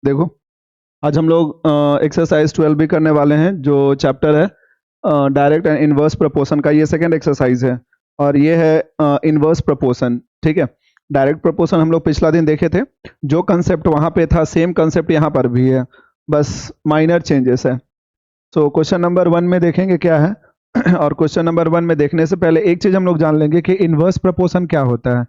देखो, आज हम लोग एक्सरसाइज 12 भी करने वाले हैं, जो चैप्टर है डायरेक्ट एंड इनवर्स प्रपोर्शन का। ये सेकंड एक्सरसाइज है और ये है इनवर्स प्रपोर्शन। ठीक है, डायरेक्ट प्रपोर्शन हम लोग पिछला दिन देखे थे। जो कंसेप्ट वहाँ पे था सेम कंसेप्ट यहाँ पर भी है, बस माइनर चेंजेस है। सो क्वेश्चन नंबर 1 में देखेंगे क्या है। और क्वेश्चन नंबर 1 में देखने से पहले एक चीज हम लोग जान लेंगे कि इनवर्स प्रपोर्शन क्या होता है।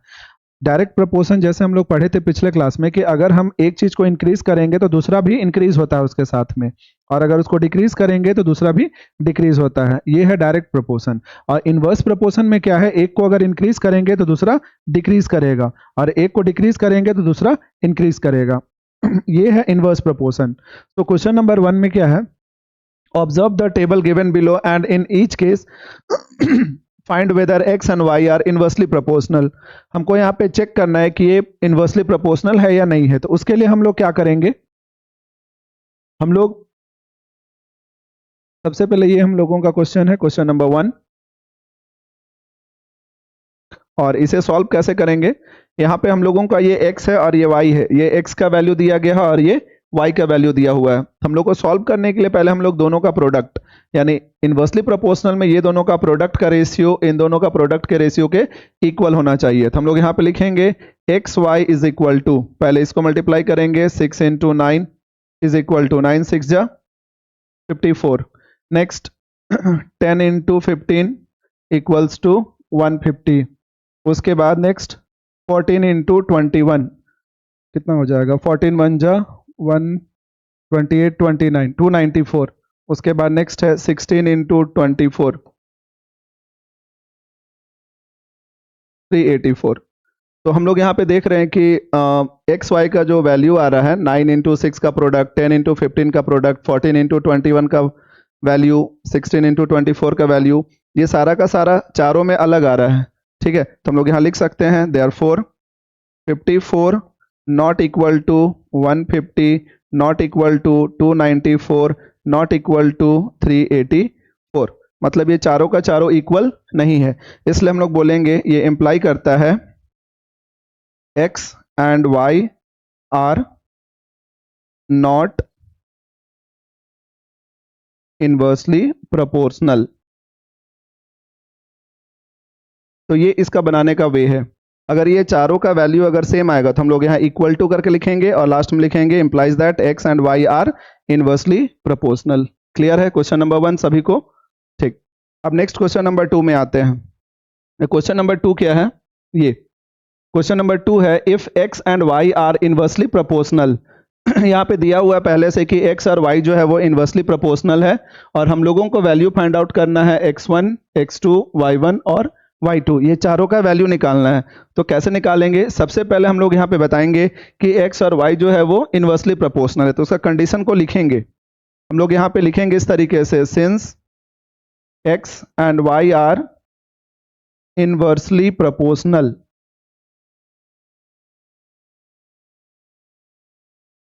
डायरेक्ट प्रोपोर्शन जैसे हम लोग पढ़े थे पिछले क्लास में कि अगर हम एक चीज को इंक्रीज करेंगे तो दूसरा भी इंक्रीज होता है उसके साथ में, और अगर उसको डिक्रीज करेंगे तो दूसरा भी डिक्रीज होता है। ये है डायरेक्ट प्रोपोर्शन। और इनवर्स प्रोपोर्शन में क्या है, एक को अगर इंक्रीज करेंगे तो दूसरा डिक्रीज करेगा, और एक को डिक्रीज करेंगे तो दूसरा इंक्रीज करेगा। ये है इनवर्स प्रोपोर्शन। तो क्वेश्चन नंबर 1 में क्या है, observe the table given below and in each case find whether X and Y are inversely proportional. हमको यहाँ पे चेक करना है कि ये इनवर्सली प्रोपोर्शनल है या नहीं है। तो उसके लिए हम लोग क्या करेंगे, हम लोग सबसे पहले ये हम लोगों का क्वेश्चन है, क्वेश्चन नंबर 1, और इसे सॉल्व कैसे करेंगे। यहाँ पे हम लोगों का ये x है और ये y है। ये x का वैल्यू दिया गया है और ये y का वैल्यू दिया हुआ है। हम लोग को सॉल्व करने के लिए पहले हम लोग दोनों का प्रोडक्ट, यानी इनवर्सली प्रोपोर्शनल में ये दोनों का प्रोडक्ट का रेशियो इन दोनों का प्रोडक्ट के रेशियो के इक्वल होना चाहिए। तो हम लोग यहाँ पे लिखेंगे X Y is equal to, पहले इसको मल्टीप्लाई करेंगे, 6 इंटू 9 इज इक्वल टू 9 6 जा 54। Next 10 into 15 equals to 150। उसके बाद नेक्स्ट 14 इंटू 21 कितना हो जाएगा, 14 1 जा 128 29 294। उसके बाद नेक्स्ट है 16 इंटू 24 384। तो हम लोग यहाँ पे देख रहे हैं कि एक्स वाई का जो वैल्यू आ रहा है, 9 इंटू 6 का प्रोडक्ट, 10 इंटू 15 का प्रोडक्ट, 14 इंटू 21 का वैल्यू, 16 इंटू 24 का वैल्यू, ये सारा का सारा चारों में अलग आ रहा है। ठीक है, तो हम लोग यहाँ लिख सकते हैं therefore 54 not equal to 150 not equal to 294 not equal to 384। मतलब ये चारों का चारों इक्वल नहीं है, इसलिए हम लोग बोलेंगे ये इंप्लाई करता है x and y are not inversely proportional. तो ये इसका बनाने का वे है। अगर ये चारों का वैल्यू अगर सेम आएगा तो हम लोग यहाँ इक्वल टू करके लिखेंगे और लास्ट में लिखेंगे implies that x and y are inversely proportional. Clear है क्वेश्चन नंबर 1 सभी को? ठीक, अब नेक्स्ट क्वेश्चन नंबर 2 में आते हैं। क्वेश्चन नंबर 2 क्या है, ये क्वेश्चन नंबर 2 है if x and y are inversely proportional. यहाँ पे दिया हुआ है पहले से कि x और y जो है वो इनवर्सली प्रोपोर्शनल है, और हम लोगों को वैल्यू फाइंड आउट करना है x1 x2 y1 और y2, ये चारों का वैल्यू निकालना है। तो कैसे निकालेंगे, सबसे पहले हम लोग यहाँ पे बताएंगे कि x और y जो है वो इनवर्सली प्रोपोर्शनल है। तो उसका कंडीशन को लिखेंगे, हम लोग यहाँ पे लिखेंगे इस तरीके से, since x and y are inversely proportional.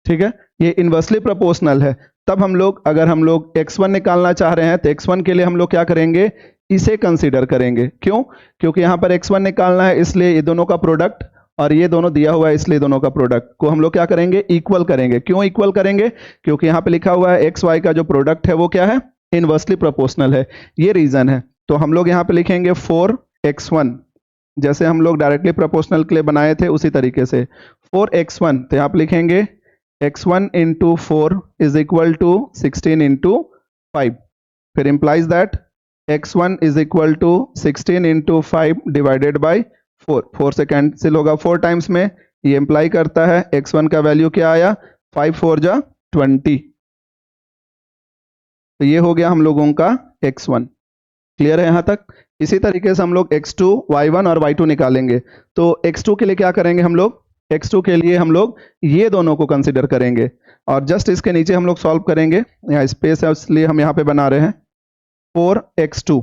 ठीक है, ये इनवर्सली प्रोपोर्शनल है। तब हम लोग अगर हम लोग x1 निकालना चाह रहे हैं तो x1 के लिए हम लोग क्या करेंगे, इसे कंसीडर करेंगे। क्यों? क्योंकि यहाँ पर x1 निकालना है, इसलिए ये दोनों का प्रोडक्ट, और ये दोनों दिया हुआ है इसलिए दोनों का प्रोडक्ट को हम लोग क्या करेंगे, इक्वल करेंगे। क्यों इक्वल करेंगे? क्योंकि यहाँ पे लिखा हुआ है एक्स वाई का जो प्रोडक्ट है वो क्या है, इनवर्सली प्रोपोर्शनल है, ये रीजन है। तो हम लोग यहाँ पे लिखेंगे 4x1, जैसे हम लोग डायरेक्टली प्रोपोर्शनल के लिए बनाए थे उसी तरीके से 4x1। तो यहाँ पे लिखेंगे x1 into 4 is equal to 16 into 5, फिर implies that x1 is equal to 16 into 5 divided by 4। 4 से कैंसिल होगा 4 टाइम्स में, ये इंप्लाई करता है x1 का वैल्यू क्या आया, 5 4 जा 20। तो ये हो गया हम लोगों का x1। क्लियर है यहाँ तक? इसी तरीके से हम लोग x2 y1 और y2 निकालेंगे। तो x2 के लिए क्या करेंगे, हम लोग x2 के लिए हम लोग ये दोनों को कंसीडर करेंगे, और जस्ट इसके नीचे हम लोग सॉल्व करेंगे। यहाँ स्पेस है इसलिए हम यहाँ पे बना रहे हैं 4x2।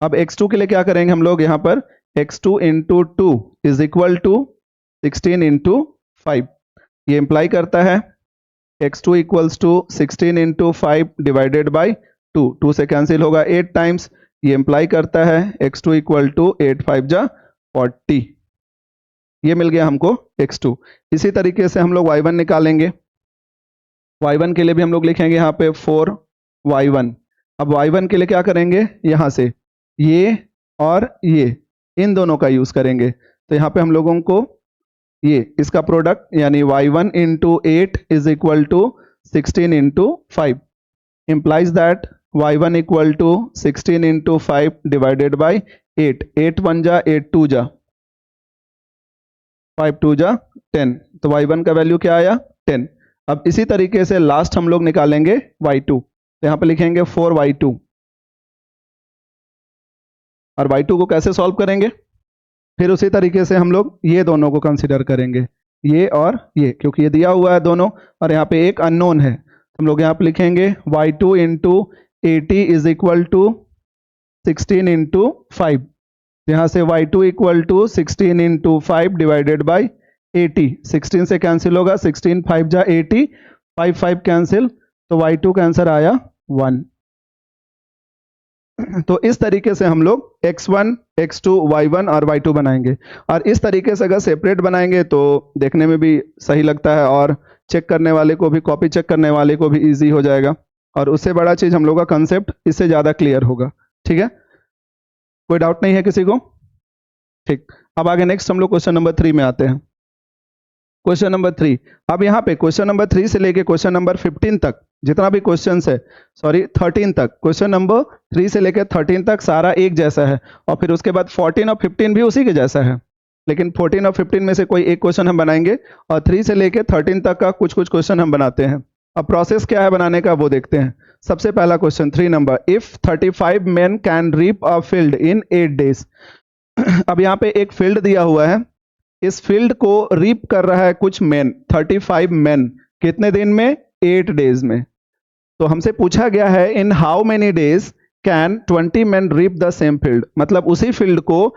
अब x2 के लिए क्या करेंगे हम लोग, यहाँ पर x2 into 2 is equal to 16 into 5। ये इंप्लाई करता है x2 equals to 16 into 5 divided by 2। 2 से कैंसिल होगा 8 टाइम्स, ये इंप्लाई करता है x2 इक्वल टू 8 5 जा 40। ये मिल गया हमको x2। इसी तरीके से हम लोग y1 निकालेंगे। y1 के लिए भी हम लोग लिखेंगे यहाँ पे 4y1। अब y1 के लिए क्या करेंगे, यहाँ से ये और ये इन दोनों का यूज करेंगे। तो यहाँ पे हम लोगों को ये इसका प्रोडक्ट यानी y1 into 8 is equal to 16 into 5 implies that y1 equal to 16 into 5 divided by 8। 8 1 जा 8 2 जा 5 2 जा 10, तो y1 का वैल्यू क्या आया 10। अब इसी तरीके से लास्ट हम लोग निकालेंगे y2, तो यहाँ पे लिखेंगे 4y2। और y2 को कैसे सॉल्व करेंगे, फिर उसी तरीके से हम लोग ये दोनों को कंसिडर करेंगे, ये और ये, क्योंकि ये दिया हुआ है दोनों और यहाँ पे एक अननोन है। तो हम लोग यहाँ पे लिखेंगे y2 into 80 is equal to 16 into 5। यहाँ से y2 equal to 16 into 5 divided by 80। 16 से कैंसिल होगा, 16 5 जा 80, 5 5 कैंसिल, तो y2 का आंसर आया 1। तो इस तरीके से हम लोग x1, x2, y1 और y2 बनाएंगे। और इस तरीके से अगर सेपरेट बनाएंगे तो देखने में भी सही लगता है और चेक करने वाले को भी, कॉपी चेक करने वाले को भी इजी हो जाएगा। और उससे बड़ा चीज हम लोग का कंसेप्ट इससे ज्यादा क्लियर होगा। ठीक है, कोई डाउट नहीं है किसी को? ठीक, अब आगे नेक्स्ट हम लोग क्वेश्चन नंबर 3 में आते हैं। क्वेश्चन नंबर 3, अब यहाँ पे क्वेश्चन नंबर 3 से लेके क्वेश्चन नंबर 15 तक जितना भी क्वेश्चन है, सॉरी 13 तक, क्वेश्चन नंबर 3 से लेकर 13 तक सारा एक जैसा है। और फिर उसके बाद 14 और 15 भी उसी के जैसा है, लेकिन 14 और 15 में से कोई एक क्वेश्चन हम बनाएंगे और 3 से लेकर 13 तक का कुछ कुछ क्वेश्चन हम बनाते हैं। अब प्रोसेस क्या है बनाने का वो देखते हैं। सबसे पहला question 3 number, if 35 men can reap a field in 8 days। अब यहाँ पे एक फील्ड दिया हुआ है, इस फील्ड को रीप कर रहा है कुछ मैन, 35 मैन, कितने दिन में? 8 डेज में। तो हमसे पूछा गया है in how many days can 20 man reap the same field, मतलब उसी फील्ड को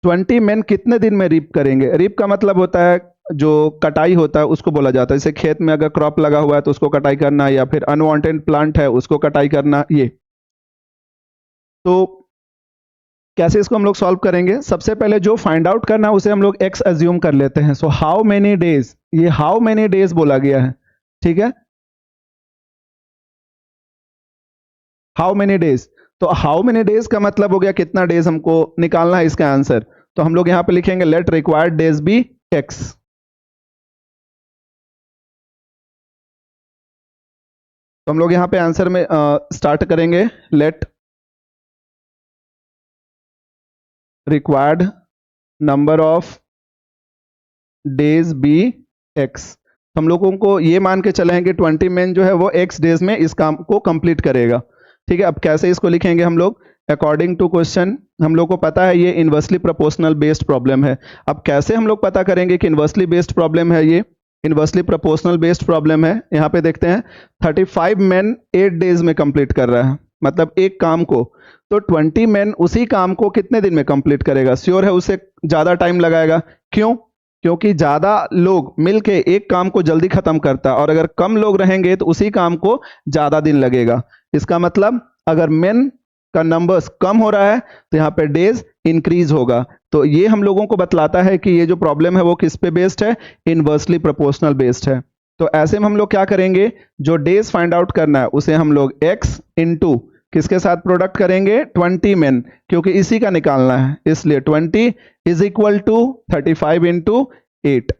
20 मैन कितने दिन में रीप करेंगे। रीप का मतलब होता है जो कटाई होता है उसको बोला जाता है। जैसे खेत में अगर क्रॉप लगा हुआ है तो उसको कटाई करना, या फिर अनवांटेड प्लांट है उसको कटाई करना। ये तो कैसे इसको हम लोग सॉल्व करेंगे, सबसे पहले जो फाइंड आउट करना है उसे हम लोग x अज्यूम कर लेते हैं। सो हाउ मेनी डेज, ये हाउ मेनी डेज बोला गया है। ठीक है, हाउ मेनी डेज, तो हाउ मेनी डेज का मतलब हो गया कितना डेज हमको निकालना है इसका आंसर। तो हम लोग यहां पे लिखेंगे let required days be x। तो हम लोग यहां पे आंसर में स्टार्ट करेंगे, let required number of days be x। हम लोगों को ये मान के चले हैं कि 20 मैन जो है वो x डेज में इस काम को कंप्लीट करेगा। ठीक है, अब कैसे इसको लिखेंगे हम लोग, अकॉर्डिंग टू क्वेश्चन हम लोग को पता है ये इन्वर्सली प्रोपोर्शनल बेस्ड प्रॉब्लम है। अब कैसे हम लोग पता करेंगे कि इन्वर्सली बेस्ड प्रॉब्लम है, ये इन्वर्सली प्रोपोर्शनल बेस्ड प्रॉब्लम है। यहाँ पे देखते हैं 35 मैन 8 डेज में कंप्लीट कर रहा है, मतलब एक काम को, तो 20 मैन उसी काम को कितने दिन में कंप्लीट करेगा। श्योर है उसे ज्यादा टाइम लगाएगा, क्यों? क्योंकि ज्यादा लोग मिलके एक काम को जल्दी खत्म करता है, और अगर कम लोग रहेंगे तो उसी काम को ज्यादा दिन लगेगा। इसका मतलब अगर मेन का नंबर्स कम हो रहा है तो यहाँ पे डेज इंक्रीज होगा। तो ये हम लोगों को बतलाता है कि ये जो प्रॉब्लम है वो किस पे बेस्ड है, इनवर्सली प्रोपोर्शनल बेस्ड है। तो ऐसे में हम लोग क्या करेंगे, जो डेज फाइंड आउट करना है उसे हम लोग x इंटू किसके साथ प्रोडक्ट करेंगे, 20 मैन, क्योंकि इसी का निकालना है, इसलिए 20 इज इक्वल टू 35 इंटू 8।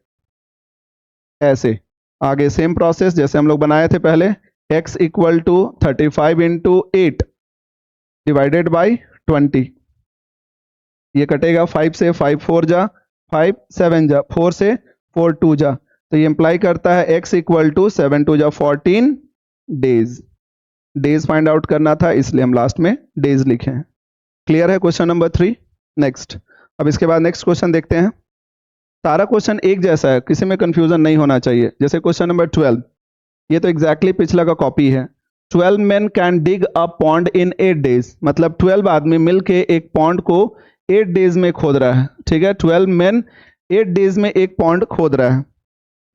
ऐसे आगे सेम प्रोसेस जैसे हम लोग बनाए थे पहले, x equal to 35 into 8 divided by 20। ये कटेगा 5 से, 5 4 जा 5 7 जा, 4 से 4 2 जा, तो ये इंप्लाई करता है x इक्वल टू 7 2 जा 14 डेज। डेज फाइंड आउट करना था इसलिए हम लास्ट में डेज लिखे हैं। क्लियर है क्वेश्चन नंबर 3? नेक्स्ट, अब इसके बाद नेक्स्ट क्वेश्चन देखते हैं। सारा क्वेश्चन एक जैसा है, किसी में कंफ्यूजन नहीं होना चाहिए। जैसे क्वेश्चन नंबर 12, ये तो एग्जैक्टली पिछला का कॉपी है। 12 men can dig a pond in 8 days, मतलब 12 आदमी मिलके एक पॉन्ड को 8 days में खोद रहा है। ठीक है, 12 men 8 days में एक पॉन्ड खोद रहा है।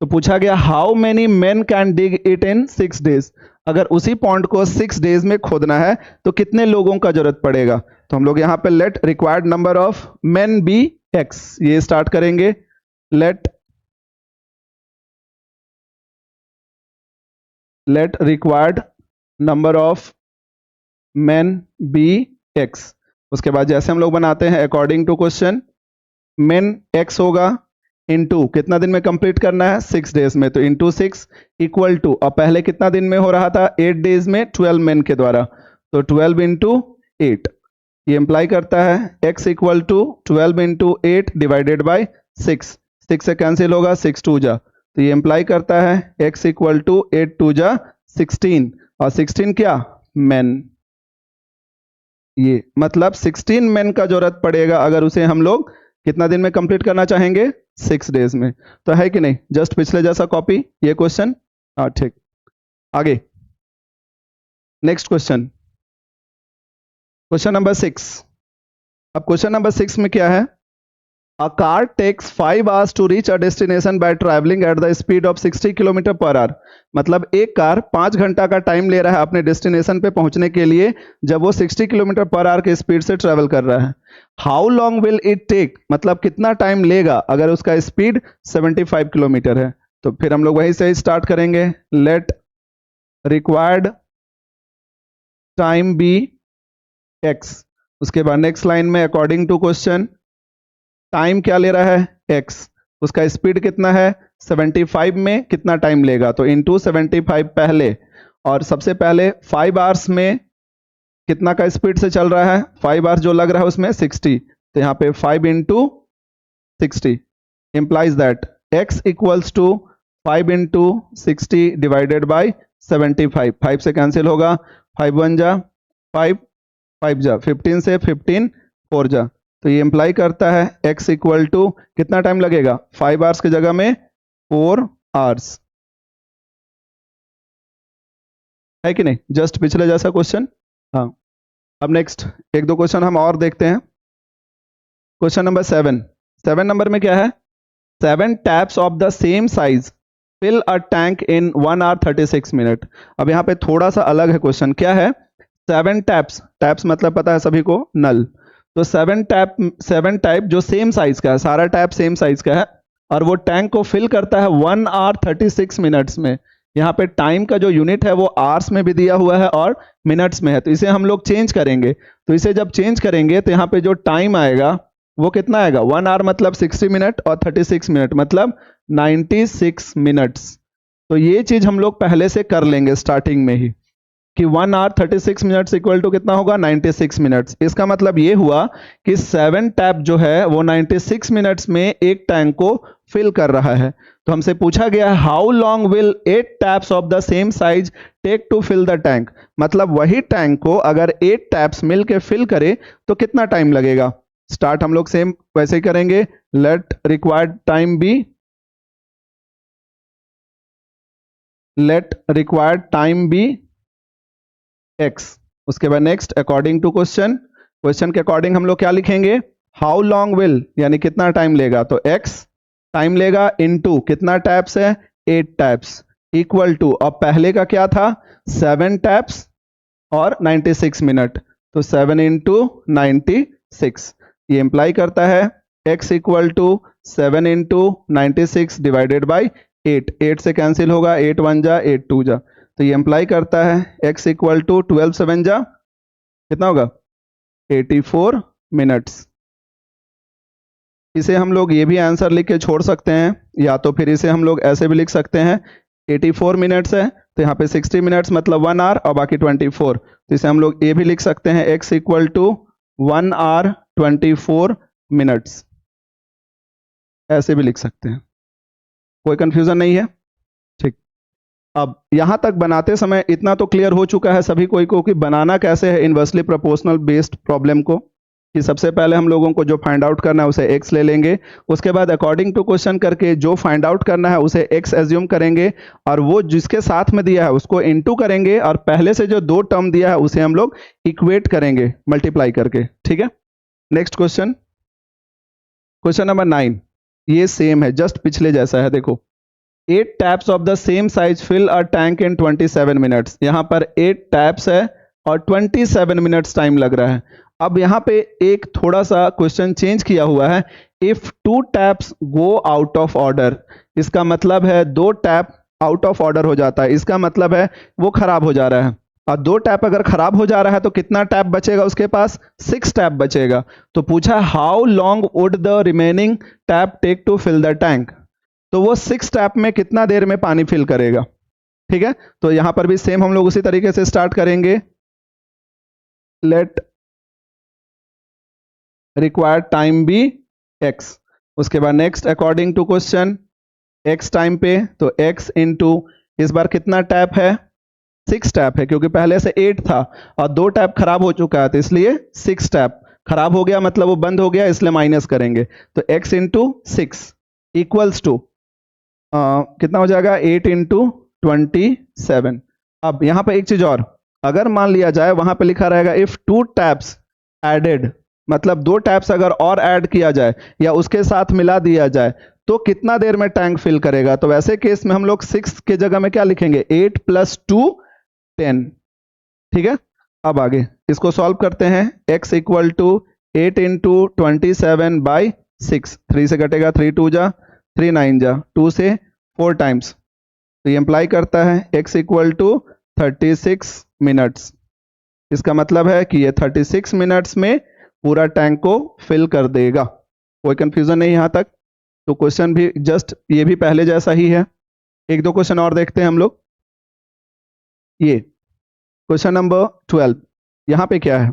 तो पूछा गया how many men can dig it in 6 days। अगर उसी पॉन्ड को 6 days में खोदना है तो कितने लोगों का जरूरत पड़ेगा। तो हम लोग यहाँ पे let required number of men be x, ये स्टार्ट करेंगे। Let let required number of men be X. उसके बाद जैसे हम लोग बनाते हैं according to question, men X होगा इनटू कितना दिन में कंप्लीट करना है 6 डेज में, तो इनटू 6 इक्वल टू, अब पहले कितना दिन में हो रहा था 8 डेज में 12 मेन के द्वारा, तो 12 इंटू 8, ये इंप्लाई करता है x equal to 12 into 8 divided by 6, 6 से कैंसिल होगा 6 2 जा, तो ये इंप्लाई करता है x इक्वल टू 8 2 जा 16, और 16 क्या मेन, ये मतलब 16 मेन का जरूरत पड़ेगा अगर उसे हम लोग कितना दिन में कंप्लीट करना चाहेंगे 6 डेज में। तो है कि नहीं, जस्ट पिछले जैसा कॉपी ये क्वेश्चन। हाँ ठीक, आगे नेक्स्ट क्वेश्चन, क्वेश्चन नंबर 6। अब क्वेश्चन नंबर 6 में क्या है, a car takes 5 hours to reach a destination by travelling at the speed of 60 kilometre per hour. मतलब एक कार 5 घंटा का टाइम ले रहा है अपने डेस्टिनेशन पे पहुंचने के लिए जब वो 60 किलोमीटर पर आवर के स्पीड से ट्रैवल कर रहा है। How long will it take, मतलब कितना टाइम लेगा अगर उसका स्पीड 75 किलोमीटर है। तो फिर हम लोग वहीं से स्टार्ट करेंगे, let required time be X. उसके बाद नेक्स्ट लाइन में अकॉर्डिंग टू क्वेश्चन, टाइम क्या ले रहा है x, उसका स्पीड कितना है 75 में कितना टाइम लेगा, तो इंटू 75 पहले, और सबसे पहले 5 आवर्स में कितना का स्पीड से चल रहा है, 5 आवर्स जो लग रहा है उसमें 60, तो यहाँ पे 5 into 60 implies that x equals to 5 into 60 divided by 75, 5 से कैंसिल होगा, 5 1 जा 5, 5 जा 15 से 15 4 जा, तो ये इंप्लाई करता है x इक्वल टू कितना टाइम लगेगा 5 आवर्स की जगह में 4 आवर्स, है कि नहीं, जस्ट पिछले जैसा क्वेश्चन। हाँ, अब नेक्स्ट एक दो क्वेश्चन हम और देखते हैं। क्वेश्चन नंबर 7 नंबर में क्या है, 7 taps of the same size fill a tank in 1 hour 36 minute. अब यहाँ पे थोड़ा सा अलग है क्वेश्चन, क्या है 7 टैप्स, टैप्स मतलब पता है सभी को नल, तो 7 टाइप जो सेम साइज का है, सारा टैप सेम साइज का है और वो टैंक को फिल करता है 1 hour 36 मिनट्स में। यहाँ पे टाइम का जो यूनिट है वो आवर्स में भी दिया हुआ है और मिनट्स में है, तो इसे हम लोग चेंज करेंगे। तो इसे जब चेंज करेंगे तो यहाँ पे जो टाइम आएगा वो कितना आएगा, 1 hour मतलब 60 मिनट और 36 मिनट मतलब 96 मिनट्स। तो ये चीज हम लोग पहले से कर लेंगे स्टार्टिंग में ही कि 1 hour 36 मिनट्स इक्वल टू कितना होगा 96 मिनट्स। इसका मतलब ये हुआ कि 7 टैप जो है वो 96 मिनट्स में एक टैंक को फिल कर रहा है। तो हमसे पूछा गया how long will 8 taps of the same size take to fill the tank, मतलब वही टैंक को अगर 8 टैप्स मिल के फिल करे तो कितना टाइम लगेगा। स्टार्ट हम लोग सेम वैसे ही करेंगे, let required time be, let required time be x। उसके बाद next according to question, question के अकॉर्डिंग हम लोग क्या लिखेंगे, हाउ लॉन्ग विल यानी कितना टाइम लेगा, तो x टाइम लेगा इनटू कितना टैप्स है 8 टैप्स इक्वल टू, अब पहले का क्या था 7 टैप्स और 96 मिनट, तो 7 इंटू 96, ये इंप्लाई करता है x equal to 7 into 96 divided by 8, 8 से कैंसिल होगा, 8 1 जा 8 2 जा, तो ये इंप्लाई करता है x इक्वल टू 12 7 जा कितना होगा 84 मिनट्स। इसे हम लोग ये भी आंसर लिख के छोड़ सकते हैं, या तो फिर इसे हम लोग ऐसे भी लिख सकते हैं 84 मिनट्स है तो यहाँ पे 60 मिनट्स मतलब 1 आवर और बाकी 24, तो इसे हम लोग ये भी लिख सकते हैं x equal to 1 hour 24 minutes, ऐसे भी लिख सकते हैं, कोई कंफ्यूजन नहीं है। ठीक, अब यहां तक बनाते समय इतना तो क्लियर हो चुका है सभी को कि बनाना कैसे है इनवर्सली प्रोपोर्शनल बेस्ड प्रॉब्लम को, कि सबसे पहले हम लोगों को जो फाइंड आउट करना है उसे x ले लेंगे, उसके बाद अकॉर्डिंग टू क्वेश्चन करके जो फाइंड आउट करना है उसे x एज्यूम करेंगे और वो जिसके साथ में दिया है उसको इनटू करेंगे और पहले से जो दो टर्म दिया है उसे हम लोग इक्वेट करेंगे मल्टीप्लाई करके। ठीक है, नेक्स्ट क्वेश्चन, क्वेश्चन नंबर 9, ये सेम है जस्ट पिछले जैसा है, देखो 8 taps of the same size fill a tank in 27 minutes, यहाँ पर 8 टैप्स है और 27 मिनट्स टाइम लग रहा है। अब यहाँ पे एक थोड़ा सा क्वेश्चन चेंज किया हुआ है, if 2 taps go out of order, इसका मतलब है 2 टैप आउट ऑफ ऑर्डर हो जाता है, इसका मतलब है वो खराब हो जा रहा है। और 2 टैप अगर खराब हो जा रहा है तो कितना टैप बचेगा उसके पास? 6 टैप बचेगा। तो पूछा how long would the remaining tap take to fill the tank, तो वो 6 टैप में कितना देर में पानी फिल करेगा। ठीक है, तो यहां पर भी सेम हम लोग उसी तरीके से स्टार्ट करेंगे। Let required time be x, उसके बाद next according to question x time पे, तो x इंटू इस बार कितना टैप है? 6 टैप है, क्योंकि पहले से 8 था और 2 टैप खराब हो चुका है, तो इसलिए 6 टैप खराब हो गया, मतलब वो बंद हो गया, इसलिए माइनस करेंगे। तो x इंटू 6 इक्वल्स टू कितना हो जाएगा? 8 इंटू 27। अब यहां पर एक चीज और, अगर मान लिया जाए वहां पे लिखा रहेगा इफ 2 टैप्स एडेड, मतलब 2 टैप्स अगर और ऐड किया जाए या उसके साथ मिला दिया जाए तो कितना देर में टैंक फिल करेगा। तो वैसे केस में हम लोग 6 के जगह में क्या लिखेंगे? 8 + 2 10। ठीक है, अब आगे इसको सॉल्व करते हैं। x इक्वल टू 8 इंटू 27/6, 3 से कटेगा 3 2 जा 3 9 जा 2 से 4 टाइम्स, तो ये इंप्लाई करता है x इक्वल टू 36 मिनट्स। इसका मतलब है कि ये 36 मिनट्स में पूरा टैंक को फिल कर देगा। कोई कंफ्यूजन नहीं यहां तक? तो क्वेश्चन भी जस्ट ये भी पहले जैसा ही है। 1-2 क्वेश्चन और देखते हैं हम लोग। ये क्वेश्चन नंबर 12, यहां पे क्या है?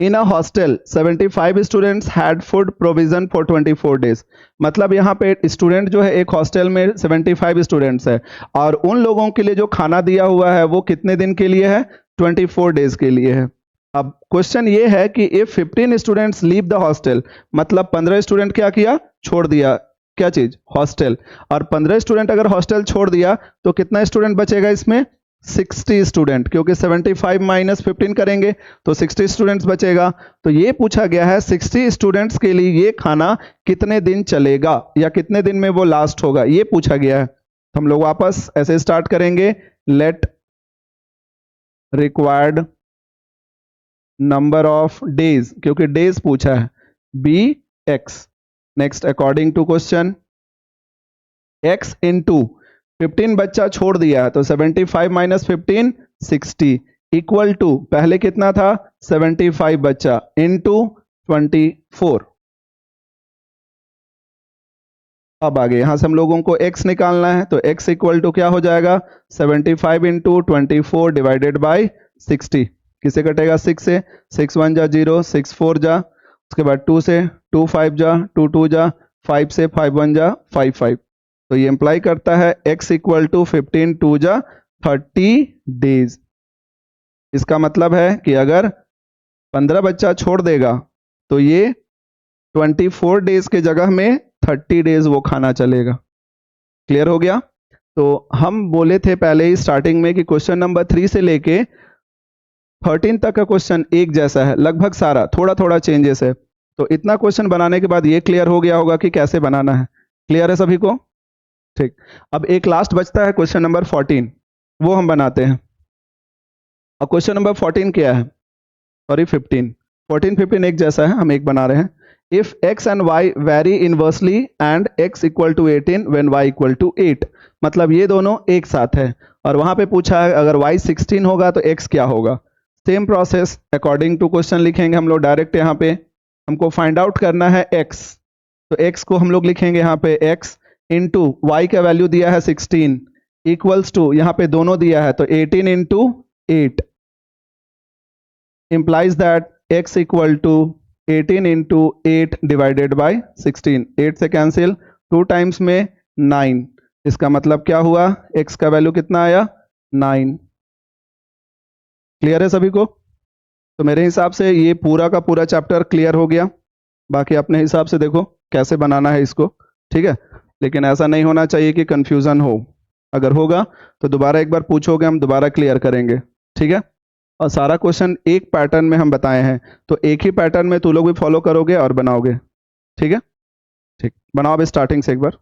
In uh hostel 75 students had food provision for 24 days. मतलब यहाँ पे स्टूडेंट जो है, एक हॉस्टल में 75 स्टूडेंट्स है और उन लोगों के लिए जो खाना दिया हुआ है वो कितने दिन के लिए है? 24 डेज के लिए है। अब क्वेश्चन ये है कि if 15 students leave the hostel, मतलब 15 स्टूडेंट क्या किया? छोड़ दिया। क्या चीज? हॉस्टल। और 15 स्टूडेंट अगर हॉस्टल छोड़ दिया तो कितना स्टूडेंट बचेगा इसमें? 60 स्टूडेंट, क्योंकि 75 माइनस 15 करेंगे तो 60 स्टूडेंट्स बचेगा। तो ये पूछा गया है 60 स्टूडेंट्स के लिए ये खाना कितने दिन चलेगा या कितने दिन में वो लास्ट होगा, ये पूछा गया है। तो हम लोग वापस ऐसे स्टार्ट करेंगे। Let required number of days, क्योंकि डेज पूछा है, be X. Next according to question x into 15 बच्चा छोड़ दिया है तो 75 माइनस 15 60 इक्वल टू पहले कितना था? 75 बच्चा इंटू 24। अब आगे यहां से हम लोगों को x निकालना है, तो x इक्वल टू क्या हो जाएगा? 75 इंटू 24 डिवाइडेड बाई 60। किसे कटेगा? 6 से, 6 1 जा 0, 6 4 जा, उसके बाद 2 से 2 5 जा 2 2 जा 5 से 5 1 जा 5 5। तो ये इंप्लाई करता है x इक्वल टू 15 2 जा 30 डेज। इसका मतलब है कि अगर 15 बच्चा छोड़ देगा तो ये 24 डेज के जगह में 30 डेज वो खाना चलेगा। क्लियर हो गया? तो हम बोले थे पहले ही स्टार्टिंग में कि क्वेश्चन नंबर 3 से लेके 13 तक का क्वेश्चन एक जैसा है, लगभग सारा, थोड़ा थोड़ा चेंजेस है। तो इतना क्वेश्चन बनाने के बाद ये क्लियर हो गया होगा कि कैसे बनाना है। क्लियर है सभी को? ठीक, अब एक लास्ट बचता है क्वेश्चन नंबर 14, वो हम बनाते हैं। और क्वेश्चन नंबर 14 क्या है? सॉरी 15, 14 15 एक जैसा है, हम एक बना रहे हैं। If x and y vary inversely and x equal to 18 when y equal to 8, मतलब ये दोनों एक साथ है और वहां पे पूछा है अगर y 16 होगा तो x क्या होगा। Same process according to question लिखेंगे हम लोग डायरेक्ट। यहाँ पे हमको फाइंड आउट करना है x, तो x को हम लोग लिखेंगे यहाँ पे x इंटू वाई का वैल्यू दिया है 16 इक्वल्स टू यहाँ पे दोनों दिया है तो 18 into 8 implies that x equal to 18 into 8 divided by 16। 8 से कैंसिल, 2 टाइम्स में 9। इसका मतलब क्या हुआ? x का वैल्यू कितना आया? 9। क्लियर है सभी को? तो मेरे हिसाब से ये पूरा का पूरा चैप्टर क्लियर हो गया। बाकी अपने हिसाब से देखो कैसे बनाना है इसको, ठीक है? लेकिन ऐसा नहीं होना चाहिए कि कंफ्यूजन हो। अगर होगा तो दोबारा एक बार पूछोगे, हम दोबारा क्लियर करेंगे, ठीक है? और सारा क्वेश्चन एक पैटर्न में हम बताए हैं, तो एक ही पैटर्न में तू लोग भी फॉलो करोगे और बनाओगे, ठीक है? ठीक, बनाओ अब स्टार्टिंग से एक बार।